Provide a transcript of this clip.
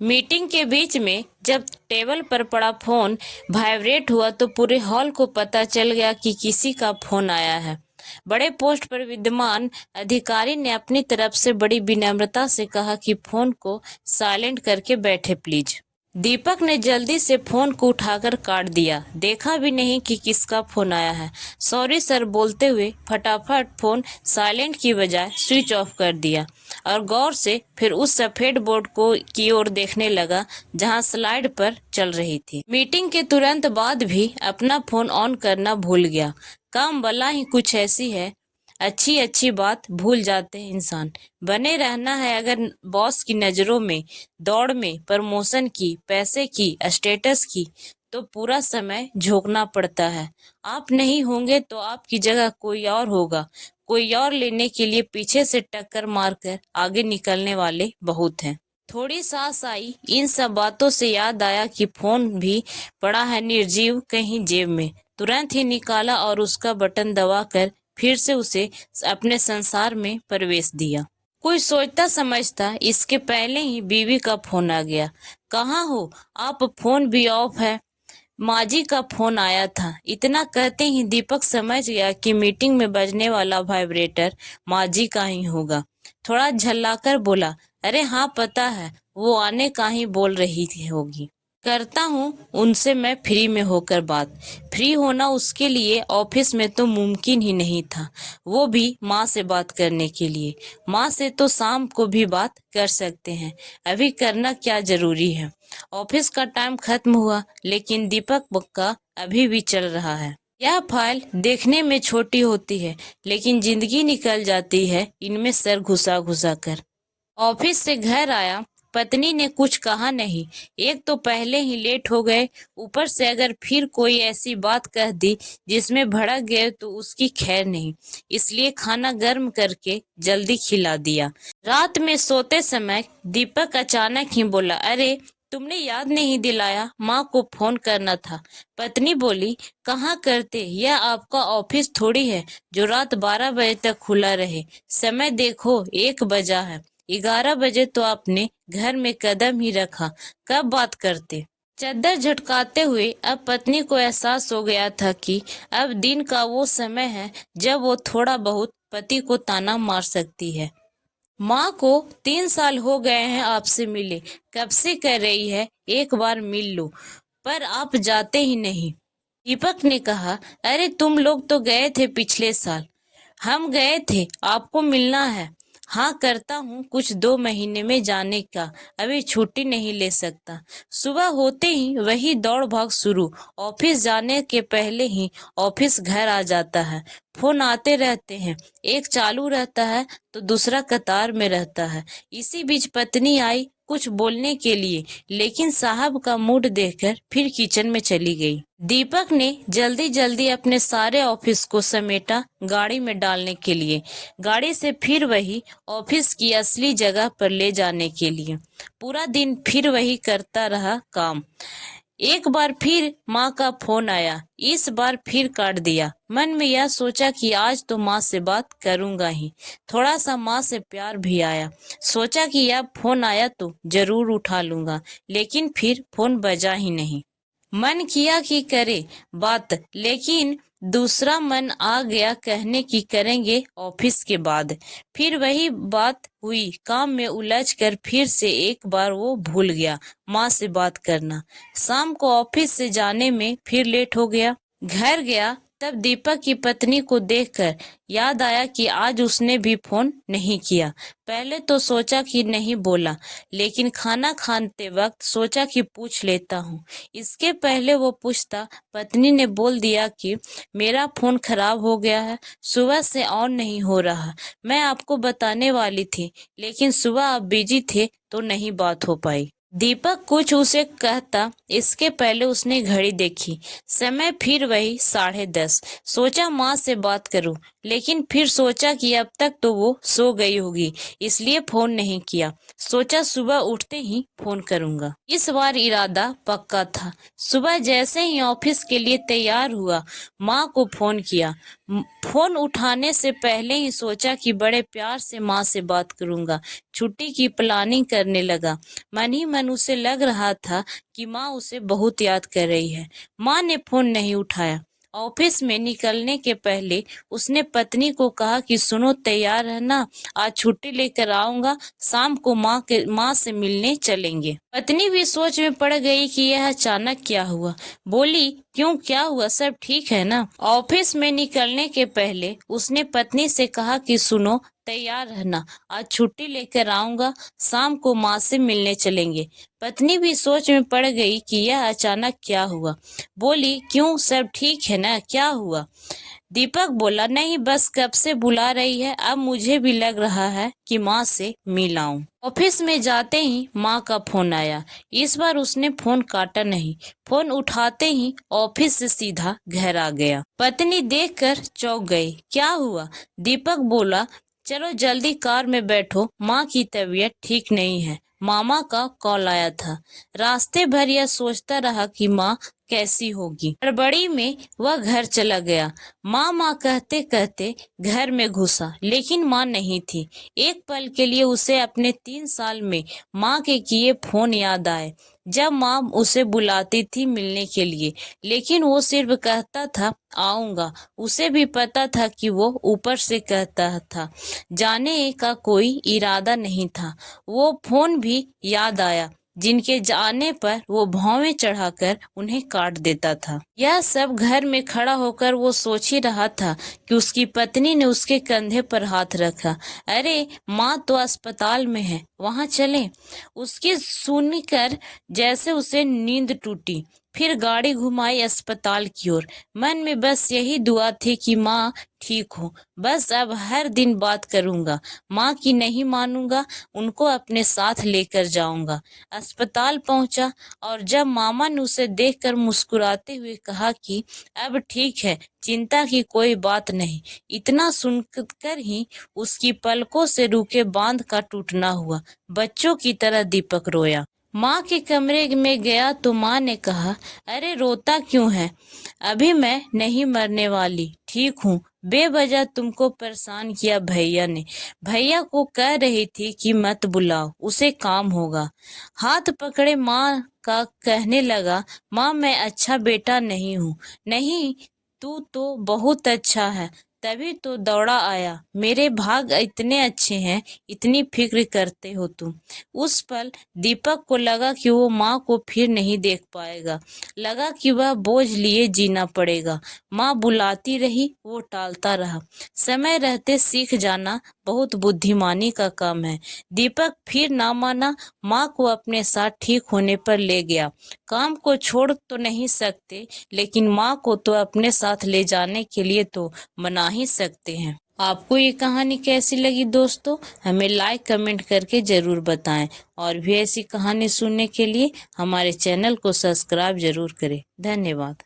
Meeting के बीच में जब टेबल पर पड़ा फोन वाइब्रेट हुआ तो पूरे हॉल को पता चल गया कि किसी का फोन आया है। बड़े पोस्ट पर विद्यमान अधिकारी ने अपनी तरफ से बड़ी विनम्रता से कहा कि फोन को साइलेंट करके बैठे प्लीज। दीपक ने जल्दी से फोन को उठाकर काट दिया, देखा भी नहीं कि किसका फोन आया है। सॉरी सर बोलते हुए फटाफट फोन साइलेंट की बजाय स्विच ऑफ कर दिया और गौर से फिर उस सफेद बोर्ड को की ओर देखने लगा जहां स्लाइड पर चल रही थी। मीटिंग के तुरंत बाद भी अपना फोन ऑन करना भूल गया। काम भला ही कुछ ऐसी है, अच्छी अच्छी बात भूल जाते हैं इंसान। बने रहना है अगर बॉस की नजरों में, दौड़ में, प्रमोशन की, पैसे की, स्टेटस की, तो पूरा समय झोंकना पड़ता है। आप नहीं होंगे तो आपकी जगह कोई और होगा। कोई और लेने के लिए पीछे से टक्कर मारकर आगे निकलने वाले बहुत हैं। थोड़ी सांस आई। इन सब बातों से याद आया कि फोन भी पड़ा है निर्जीव कहीं जेब में। तुरंत ही निकाला और उसका बटन दबाकर फिर से उसे अपने संसार में प्रवेश दिया। कोई सोचता समझता इसके पहले ही बीवी का फोन आ गया। कहाँ हो आप, फोन भी ऑफ है। माँ जी का फोन आया था। इतना कहते ही दीपक समझ गया कि मीटिंग में बजने वाला वाइब्रेटर माँ जी का ही होगा। थोड़ा झल्लाकर बोला, अरे हाँ पता है, वो आने का ही बोल रही थी होगी। करता हूँ उनसे मैं फ्री में होकर बात। फ्री होना उसके लिए ऑफिस में तो मुमकिन ही नहीं था, वो भी माँ से बात करने के लिए। माँ से तो शाम को भी बात कर सकते हैं, अभी करना क्या जरूरी है। ऑफिस का टाइम खत्म हुआ लेकिन दीपक का अभी भी चल रहा है। यह फाइल देखने में छोटी होती है लेकिन जिंदगी निकल जाती है इनमें सर घुसा घुसा कर। ऑफिस से घर आया, पत्नी ने कुछ कहा नहीं। एक तो पहले ही लेट हो गए, ऊपर से अगर फिर कोई ऐसी बात कह दी जिसमें भड़क गए तो उसकी खैर नहीं। इसलिए खाना गर्म करके जल्दी खिला दिया। रात में सोते समय दीपक अचानक ही बोला, अरे तुमने याद नहीं दिलाया, माँ को फोन करना था। पत्नी बोली, कहाँ करते, यह आपका ऑफिस थोड़ी है जो रात 12 बजे तक खुला रहे। समय देखो 1 बजा है। 11 बजे तो आपने घर में कदम ही रखा, कब बात करते। चद्दर झटकाते हुए अब पत्नी को एहसास हो गया था कि अब दिन का वो समय है जब वो थोड़ा बहुत पति को ताना मार सकती है। माँ को 3 साल हो गए हैं आपसे मिले, कब से कह रही है एक बार मिल लो, पर आप जाते ही नहीं। दीपक ने कहा, अरे तुम लोग तो गए थे पिछले साल। हम गए थे, आपको मिलना है। हाँ करता हूँ कुछ 2 महीने में जाने का, अभी छुट्टी नहीं ले सकता। सुबह होते ही वही दौड़ भाग शुरू। ऑफिस जाने के पहले ही ऑफिस घर आ जाता है। फोन आते रहते हैं, एक चालू रहता है तो दूसरा कतार में रहता है। इसी बीच पत्नी आई कुछ बोलने के लिए, लेकिन साहब का मूड देखकर फिर किचन में चली गई। दीपक ने जल्दी जल्दी अपने सारे ऑफिस को समेटा गाड़ी में डालने के लिए, गाड़ी से फिर वही ऑफिस की असली जगह पर ले जाने के लिए। पूरा दिन फिर वही करता रहा काम। एक बार फिर माँ का फोन आया, इस बार फिर काट दिया। मन में यह सोचा कि आज तो माँ से बात करूंगा ही। थोड़ा सा माँ से प्यार भी आया। सोचा कि अब फोन आया तो जरूर उठा लूंगा, लेकिन फिर फोन बजा ही नहीं। मन किया कि करे बात, लेकिन दूसरा मन आ गया कहने की करेंगे ऑफिस के बाद। फिर वही बात हुई, काम में उलझकर फिर से एक बार वो भूल गया माँ से बात करना। शाम को ऑफिस से जाने में फिर लेट हो गया। घर गया तब दीपक की पत्नी को देखकर याद आया कि आज उसने भी फोन नहीं किया। पहले तो सोचा कि नहीं बोला, लेकिन खाना खाते वक्त सोचा कि पूछ लेता हूँ। इसके पहले वो पूछता, पत्नी ने बोल दिया कि मेरा फोन खराब हो गया है, सुबह से ऑन नहीं हो रहा। मैं आपको बताने वाली थी, लेकिन सुबह आप बिजी थे तो नहीं बात हो पाई। दीपक कुछ उसे कहता इसके पहले उसने घड़ी देखी। समय फिर वही 10:30। सोचा माँ से बात करूं, लेकिन फिर सोचा कि अब तक तो वो सो गई होगी, इसलिए फोन नहीं किया। सोचा सुबह उठते ही फोन करूंगा। इस बार इरादा पक्का था। सुबह जैसे ही ऑफिस के लिए तैयार हुआ, माँ को फोन किया। फोन उठाने से पहले ही सोचा कि बड़े प्यार से माँ से बात करूंगा। छुट्टी की प्लानिंग करने लगा। मन ही मन उसे लग रहा था कि माँ उसे बहुत याद कर रही है। माँ ने फोन नहीं उठाया। ऑफिस में निकलने के पहले उसने पत्नी को कहा कि सुनो, तैयार है ना, आज छुट्टी लेकर आऊंगा, शाम को माँ से मिलने चलेंगे। पत्नी भी सोच में पड़ गई कि यह अचानक क्या हुआ। बोली, क्यों, क्या हुआ, सब ठीक है ना। ऑफिस में निकलने के पहले उसने पत्नी से कहा कि सुनो, तैयार रहना, आज छुट्टी लेकर आऊंगा, शाम को माँ से मिलने चलेंगे। पत्नी भी सोच में पड़ गई कि यह अचानक क्या हुआ। बोली, क्यों, सब ठीक है ना, क्या हुआ। दीपक बोला, नहीं, बस कब से बुला रही है, अब मुझे भी लग रहा है कि माँ से मिल आऊं। ऑफिस में जाते ही माँ का फोन आया। इस बार उसने फोन काटा नहीं। फोन उठाते ही ऑफिस से सीधा घर आ गया। पत्नी देखकर चौंक गई। क्या हुआ। दीपक बोला, चलो जल्दी कार में बैठो, माँ की तबीयत ठीक नहीं है, मामा का कॉल आया था। रास्ते भर यह सोचता रहा कि माँ कैसी होगी। हड़बड़ी में वह घर चला गया। माँ माँ कहते कहते घर में घुसा, लेकिन माँ नहीं थी। एक पल के लिए उसे अपने 3 साल में माँ के किए फोन याद आए, जब माँ उसे बुलाती थी मिलने के लिए, लेकिन वो सिर्फ कहता था आऊंगा। उसे भी पता था कि वो ऊपर से कहता था, जाने का कोई इरादा नहीं था। वो फोन भी याद आया जिनके जाने पर वो भौवें चढ़ाकर उन्हें काट देता था। यह सब घर में खड़ा होकर वो सोच ही रहा था कि उसकी पत्नी ने उसके कंधे पर हाथ रखा। अरे, माँ तो अस्पताल में है, वहां चलें। उसकी सुनकर जैसे उसे नींद टूटी। फिर गाड़ी घुमाई अस्पताल की ओर। मन में बस यही दुआ थी कि माँ ठीक हो। बस अब हर दिन बात करूंगा, माँ की नहीं मानूंगा, उनको अपने साथ लेकर जाऊंगा। अस्पताल पहुंचा और जब मामा ने उसे देखकर मुस्कुराते हुए कहा कि अब ठीक है, चिंता की कोई बात नहीं, इतना सुनकर ही उसकी पलकों से रुके बांध का टूटना हुआ। बच्चों की तरह दीपक रोया। माँ के कमरे में गया तो माँ ने कहा, अरे रोता क्यों है, अभी मैं नहीं मरने वाली, ठीक हूँ। बेवजह तुमको परेशान किया भैया ने। भैया को कह रही थी कि मत बुलाओ, उसे काम होगा। हाथ पकड़े माँ का कहने लगा, माँ मैं अच्छा बेटा नहीं हूँ। नहीं, तू तो बहुत अच्छा है, तभी तो दौड़ा आया। मेरे भाग इतने अच्छे हैं, इतनी फिक्र करते हो तुम। उस पल दीपक को लगा कि वो माँ को फिर नहीं देख पाएगा। लगा कि वह बोझ लिए जीना पड़ेगा। माँ बुलाती रही, वो टालता रहा। समय रहते सीख जाना बहुत बुद्धिमानी का काम है। दीपक फिर ना माना, माँ को अपने साथ ठीक होने पर ले गया। काम को छोड़ तो नहीं सकते, लेकिन माँ को तो अपने साथ ले जाने के लिए तो मना ही सकते हैं। आपको ये कहानी कैसी लगी दोस्तों, हमें लाइक कमेंट करके जरूर बताएं, और भी ऐसी कहानी सुनने के लिए हमारे चैनल को सब्सक्राइब जरूर करें। धन्यवाद।